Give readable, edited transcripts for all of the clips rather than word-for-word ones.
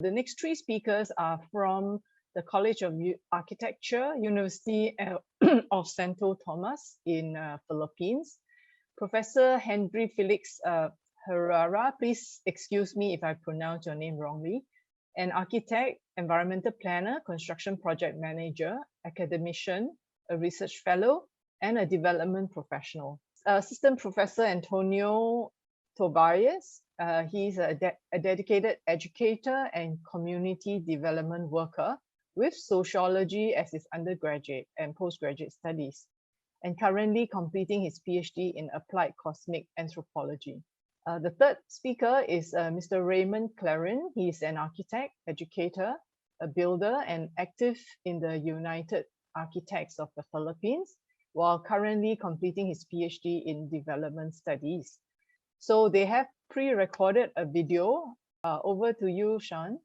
The next three speakers are from the College of Architecture, University of Santo Tomas in Philippines. Professor Henry Felix Herrera, please excuse me if I pronounce your name wrongly, an architect, environmental planner, construction project manager, academician, a research fellow, and a development professional. Assistant Professor Antonino Tobias, he's a dedicated educator and community development worker with sociology as his undergraduate and postgraduate studies, and currently completing his PhD in applied cosmic anthropology. The third speaker is Mr. Raymond Clarin. He is an architect, educator, a builder, and active in the United Architects of the Philippines, while currently completing his PhD in development studies. So they have pre-recorded a video. Over to you, Sean.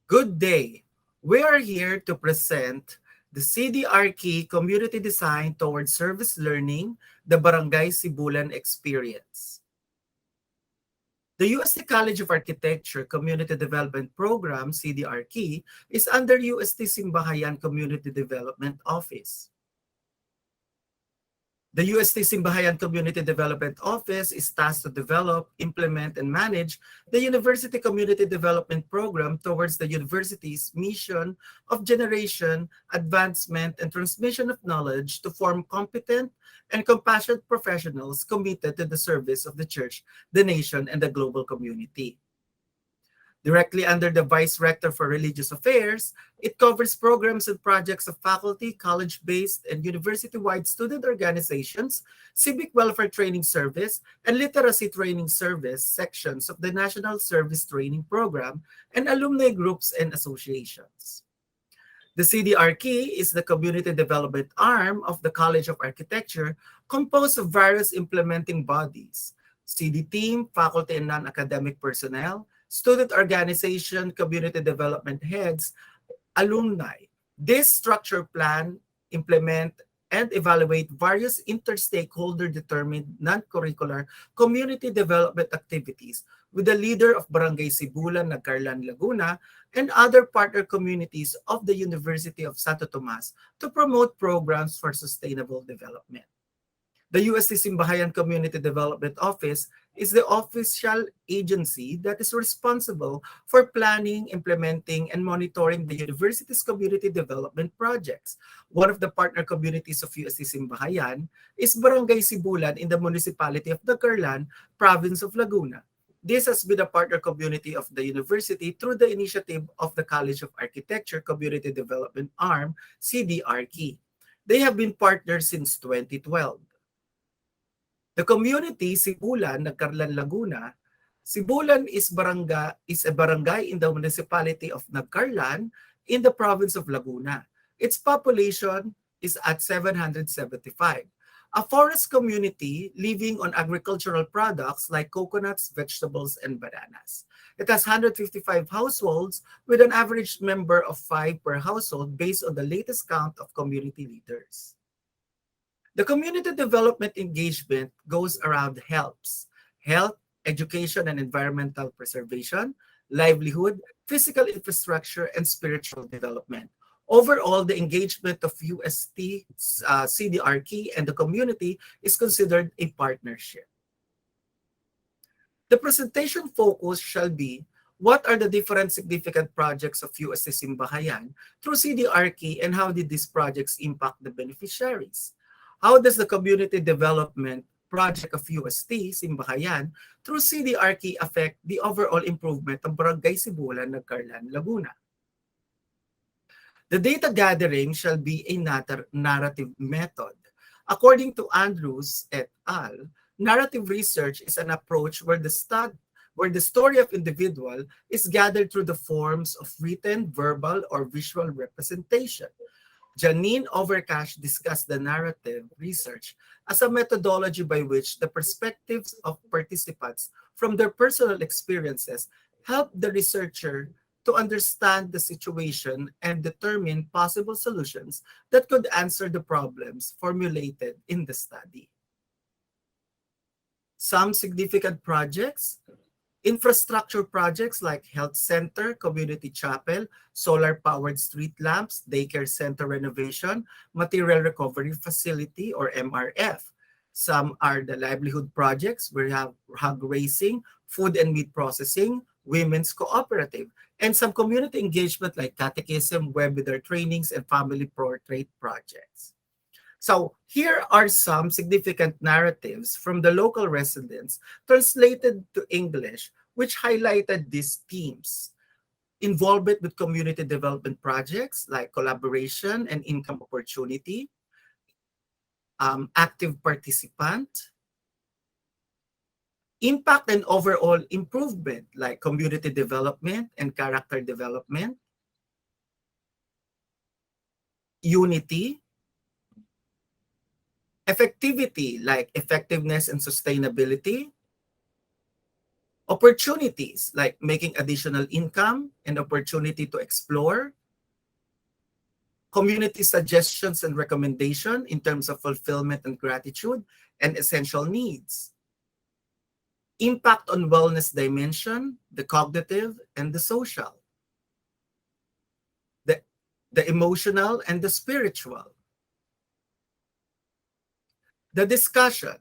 Good day. We are here to present the CD Arki Community Design Towards Service Learning, the Barangay Sibulan Experience. The UST College of Architecture Community Development Program, CD Arki, is under UST Simbahayan Community Development Office. The UST Simbahayan Community Development Office is tasked to develop, implement, and manage the University Community Development Program towards the university's mission of generation, advancement, and transmission of knowledge to form competent and compassionate professionals committed to the service of the church, the nation, and the global community. Directly under the Vice Rector for Religious Affairs, it covers programs and projects of faculty, college-based, and university-wide student organizations, civic welfare training service, and literacy training service sections of the National Service Training Program, and alumni groups and associations. The CDRK is the community development arm of the College of Architecture, composed of various implementing bodies, CD team, faculty and non-academic personnel, student organization, community development heads, alumni. This structure plan, implement, and evaluate various inter-stakeholder determined non-curricular community development activities with the leader of Barangay Sibulan, Nagcarlan, Laguna, and other partner communities of the University of Santo Tomas to promote programs for sustainable development. The UST Simbahayan Community Development Office is the official agency that is responsible for planning, implementing, and monitoring the university's community development projects. One of the partner communities of UST Simbahayan is Barangay Sibulan in the municipality of Nagcarlan, province of Laguna. This has been a partner community of the university through the initiative of the College of Architecture Community Development Arm, CDRK. They have been partners since 2012. The community, Sibulan, Nagcarlan, Laguna. Sibulan is a barangay in the municipality of Nagcarlan in the province of Laguna. Its population is at 775. A forest community living on agricultural products like coconuts, vegetables, and bananas. It has 155 households with an average member of 5 per household based on the latest count of community leaders. The community development engagement goes around health, education and environmental preservation, livelihood, physical infrastructure, and spiritual development. Overall, the engagement of UST, CDRK, and the community is considered a partnership. The presentation focus shall be what are the different significant projects of UST Simbahayan through CDRK and how did these projects impact the beneficiaries? How does the community development project of UST Simbahayan through CDRK affect the overall improvement of Barangay Sibulan, Nagcarlan, Laguna? The data gathering shall be a narrative method. According to Andrews et al., narrative research is an approach where the story of individual is gathered through the forms of written, verbal, or visual representation. Janine Overcash discussed the narrative research as a methodology by which the perspectives of participants from their personal experiences help the researcher to understand the situation and determine possible solutions that could answer the problems formulated in the study. Some significant projects Infrastructure projects like health center, community chapel, solar-powered street lamps, daycare center renovation, material recovery facility or MRF. Some are the livelihood projects where you have hog raising, food and meat processing, women's cooperative, and some community engagement like catechism, webinar trainings, and family portrait projects. So here are some significant narratives from the local residents translated to English, which highlighted these themes. Involvement with community development projects like collaboration and income opportunity, active participant, impact and overall improvement like community development and character development, unity, effectivity like effectiveness and sustainability, opportunities like making additional income and opportunity to explore, community suggestions and recommendation in terms of fulfillment and gratitude and essential needs, impact on wellness dimension, the cognitive and the social, the emotional and the spiritual. The discussion.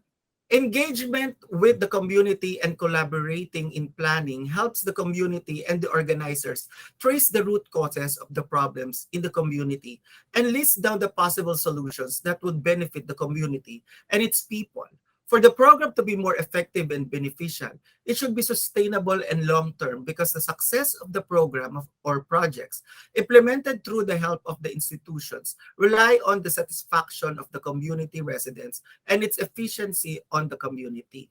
Engagement with the community and collaborating in planning helps the community and the organizers trace the root causes of the problems in the community and list down the possible solutions that would benefit the community and its people. For the program to be more effective and beneficial, it should be sustainable and long-term because the success of the program or projects implemented through the help of the institutions rely on the satisfaction of the community residents and its efficiency on the community.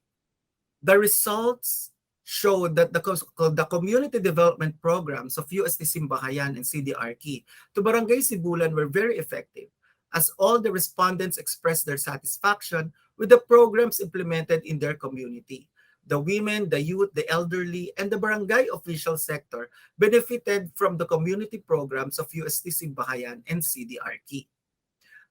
The results show that the community development programs of UST Simbahayan and CD Arki to Barangay Sibulan were very effective, as all the respondents expressed their satisfaction with the programs implemented in their community. The women, the youth, the elderly, and the barangay official sector benefited from the community programs of UST Simbahayan and CD Arki.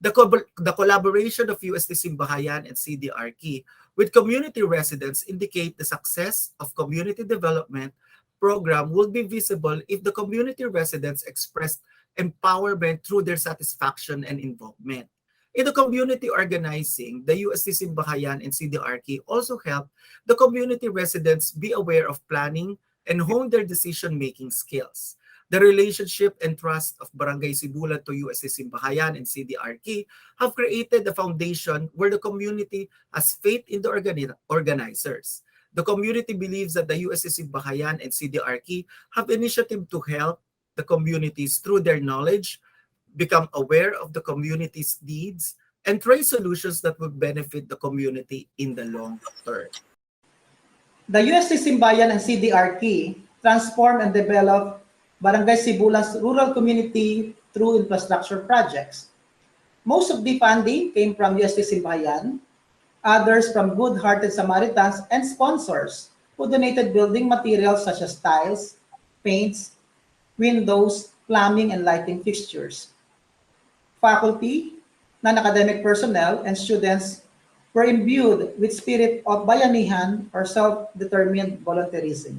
The collaboration of UST Simbahayan and CD Arki with community residents indicate the success of community development program will be visible if the community residents expressed empowerment through their satisfaction and involvement. In the community organizing, the UST Simbahayan and CD Arki also help the community residents be aware of planning and hone their decision-making skills. The relationship and trust of Barangay Sibulan to UST Simbahayan and CD Arki have created a foundation where the community has faith in the organizers. The community believes that the UST Simbahayan and CD Arki have initiative to help the communities through their knowledge, become aware of the community's needs, and trace solutions that would benefit the community in the long term. The UST Simbayan and CD Arki transform and develop Barangay Sibulan's rural community through infrastructure projects. Most of the funding came from UST Simbayan, others from good-hearted Samaritans and sponsors who donated building materials such as tiles, paints, windows, plumbing, and lighting fixtures. Faculty, non-academic personnel, and students were imbued with spirit of bayanihan or self-determined volunteerism.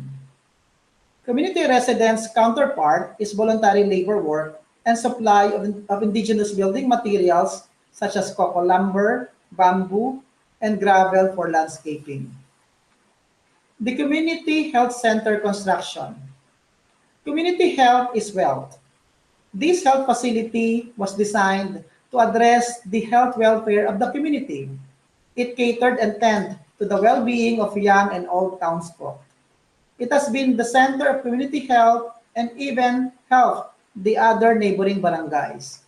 Community residents' counterpart is voluntary labor work and supply of indigenous building materials such as coco lumber, bamboo, and gravel for landscaping. The Community Health Center construction. Community health is wealth. This health facility was designed to address the health welfare of the community. It catered and tended to the well-being of young and old townsfolk. It has been the center of community health and even helped the other neighboring barangays.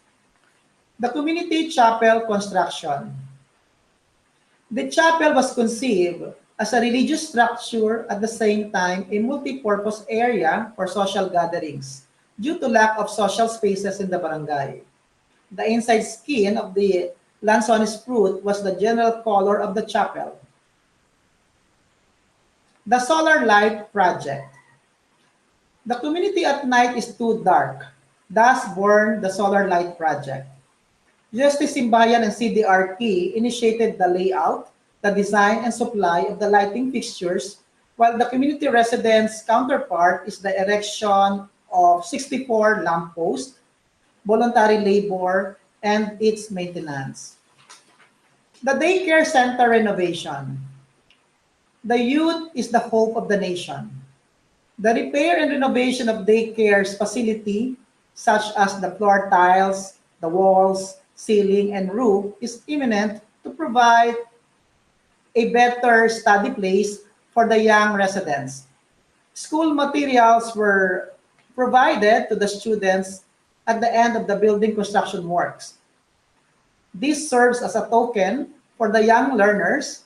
The community chapel construction. The chapel was conceived as a religious structure at the same time a multi-purpose area for social gatherings due to lack of social spaces in the barangay. The inside skin of the lanzones fruit was the general color of the chapel. The Solar Light Project. The community at night is too dark, thus born the Solar Light Project. UST Simbayan and CDRT initiated the layout, the design and supply of the lighting fixtures while the community residence counterpart is the erection of 64 lampposts, voluntary labor, and its maintenance. The daycare center renovation. The youth is the hope of the nation. The repair and renovation of daycare's facility, such as the floor tiles, the walls, ceiling, and roof, is imminent to provide a better study place for the young residents. School materials were provided to the students at the end of the building construction works. This serves as a token for the young learners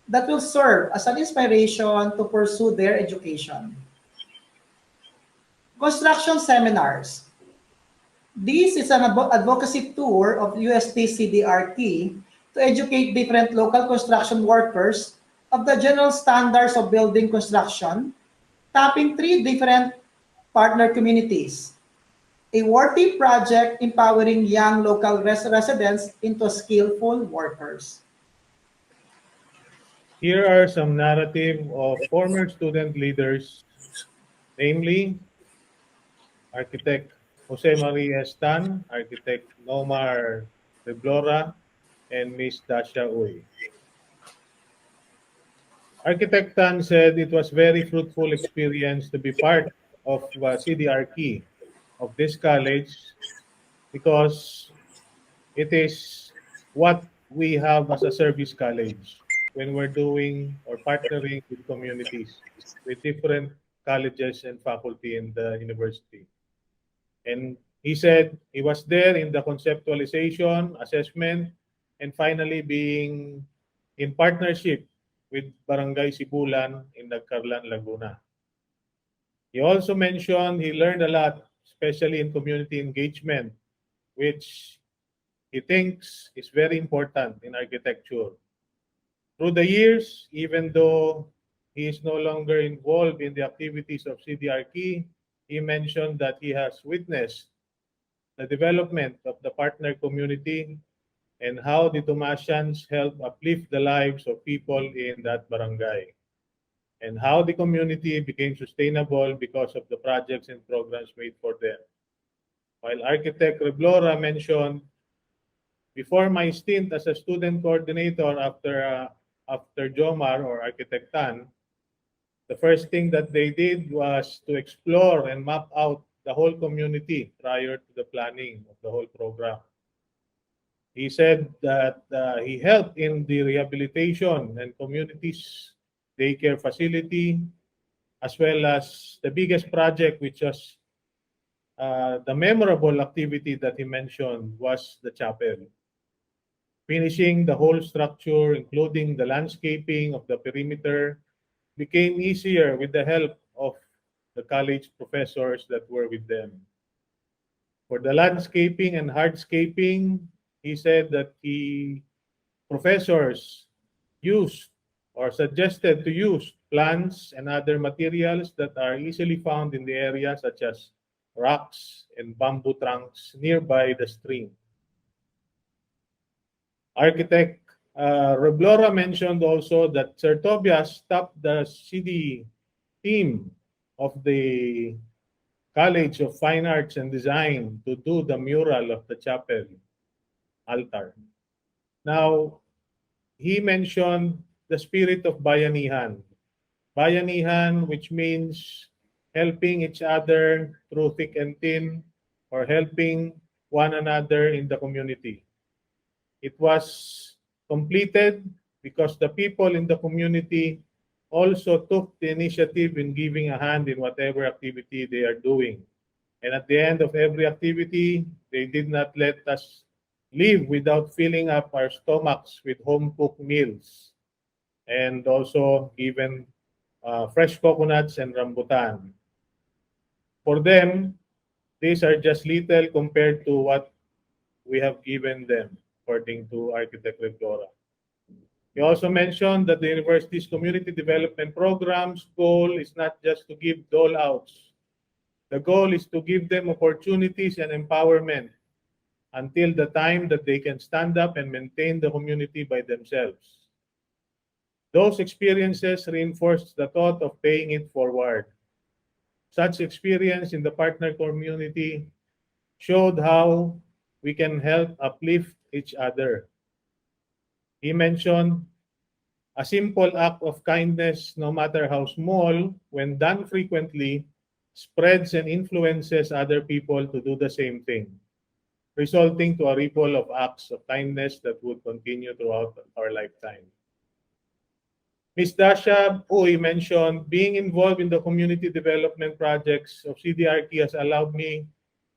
that will serve as an inspiration to pursue their education. Construction seminars. This is an advocacy tour of UST CDRT to educate different local construction workers of the general standards of building construction, tapping 3 different partner communities. A worthy project empowering young local residents into skillful workers. Here are some narrative of former student leaders, namely Architect Jose Maria Stan, Architect Nomar Reblora, and Ms. Dasha Uy. Architect Tan said it was very fruitful experience to be part of CDRK of this college because it is what we have as a service college when we're doing or partnering with communities, with different colleges and faculty in the university. And he said he was there in the conceptualization, assessment, and finally being in partnership with Barangay Sibulan in Nagcarlan, Laguna. He also mentioned he learned a lot, especially in community engagement, which he thinks is very important in architecture. Through the years, even though he is no longer involved in the activities of CDRK, he mentioned that he has witnessed the development of the partner community and how the Tomasians help uplift the lives of people in that barangay, and how the community became sustainable because of the projects and programs made for them. While Architect Reblora mentioned, before my stint as a student coordinator after Jomar or Architect Tan, the first thing that they did was to explore and map out the whole community prior to the planning of the whole program. He said that he helped in the rehabilitation and communities daycare facility, as well as the biggest project, which was the memorable activity that he mentioned was the chapel. Finishing the whole structure, including the landscaping of the perimeter, became easier with the help of the college professors that were with them. For the landscaping and hardscaping, he said that the professors used or suggested to use plants and other materials that are easily found in the area, such as rocks and bamboo trunks nearby the stream. Architect Reblora mentioned also that Sir Tobias stopped the CD team of the College of Fine Arts and Design to do the mural of the chapel altar. Now, he mentioned the spirit of bayanihan. Bayanihan, which means helping each other through thick and thin, or helping one another in the community. It was completed because the people in the community also took the initiative in giving a hand in whatever activity they are doing. And at the end of every activity, they did not let us leave without filling up our stomachs with home-cooked meals, and also given fresh coconuts and rambutan. For them, these are just little compared to what we have given them, according to Architect Reblora. He also mentioned that the university's community development program's goal is not just to give dole-outs. The goal is to give them opportunities and empowerment until the time that they can stand up and maintain the community by themselves. Those experiences reinforced the thought of paying it forward. Such experience in the partner community showed how we can help uplift each other. He mentioned a simple act of kindness, no matter how small, when done frequently, spreads and influences other people to do the same thing, resulting to a ripple of acts of kindness that would continue throughout our lifetime. Ms. Dasha Uy mentioned, being involved in the community development projects of CDRT has allowed me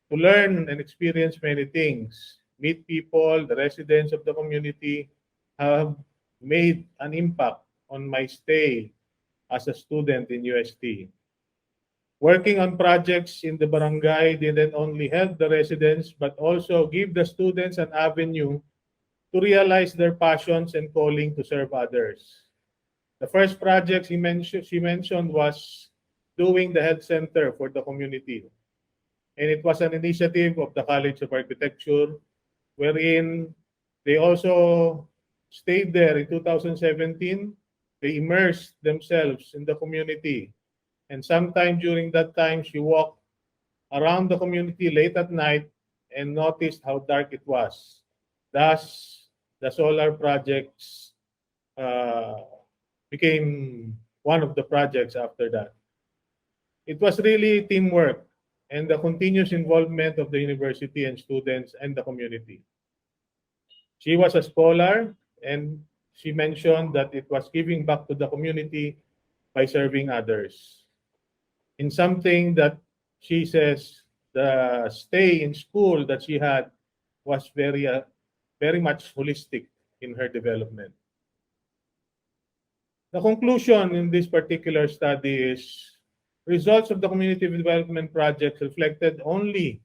to learn and experience many things. Meet people, the residents of the community have made an impact on my stay as a student in UST. Working on projects in the barangay didn't only help the residents, but also give the students an avenue to realize their passions and calling to serve others. The first project she mentioned was doing the health center for the community. And it was an initiative of the College of Architecture, wherein they also stayed there in 2017. They immersed themselves in the community. And sometime during that time, she walked around the community late at night and noticed how dark it was. Thus, the solar projects became one of the projects after that. It was really teamwork and the continuous involvement of the university and students and the community. She was a scholar, and she mentioned that it was giving back to the community by serving others. In something that she says, the stay in school that she had was very much holistic in her development. The conclusion in this particular study is results of the community development projects reflected only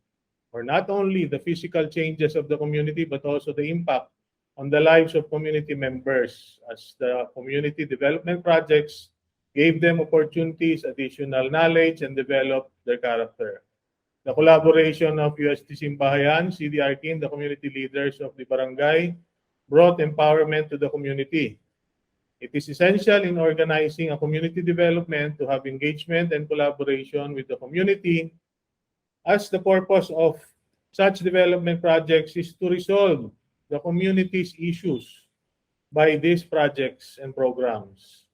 or not only the physical changes of the community, but also the impact on the lives of community members, as the community development projects gave them opportunities, additional knowledge, and developed their character. The collaboration of UST Simbahayan, CDRT, and the community leaders of the barangay brought empowerment to the community. It is essential in organizing a community development to have engagement and collaboration with the community, as the purpose of such development projects is to resolve the community's issues by these projects and programs.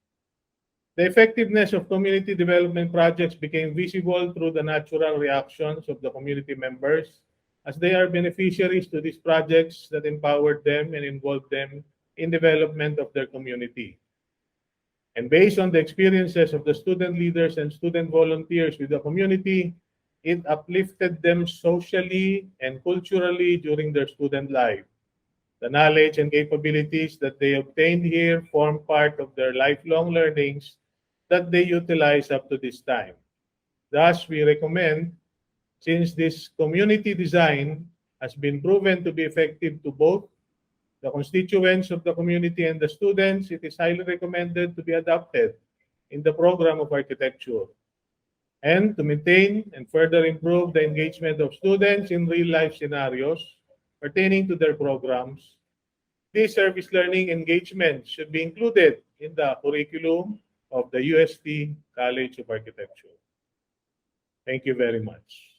The effectiveness of community development projects became visible through the natural reactions of the community members, as they are beneficiaries to these projects that empowered them and involved them in development of their community. And based on the experiences of the student leaders and student volunteers with the community, it uplifted them socially and culturally during their student life. The knowledge and capabilities that they obtained here form part of their lifelong learnings that they utilize up to this time. Thus, we recommend, since this community design has been proven to be effective to both the constituents of the community and the students, it is highly recommended to be adopted in the program of architecture. And to maintain and further improve the engagement of students in real-life scenarios pertaining to their programs, this service learning engagement should be included in the curriculum of the UST College of Architecture. Thank you very much.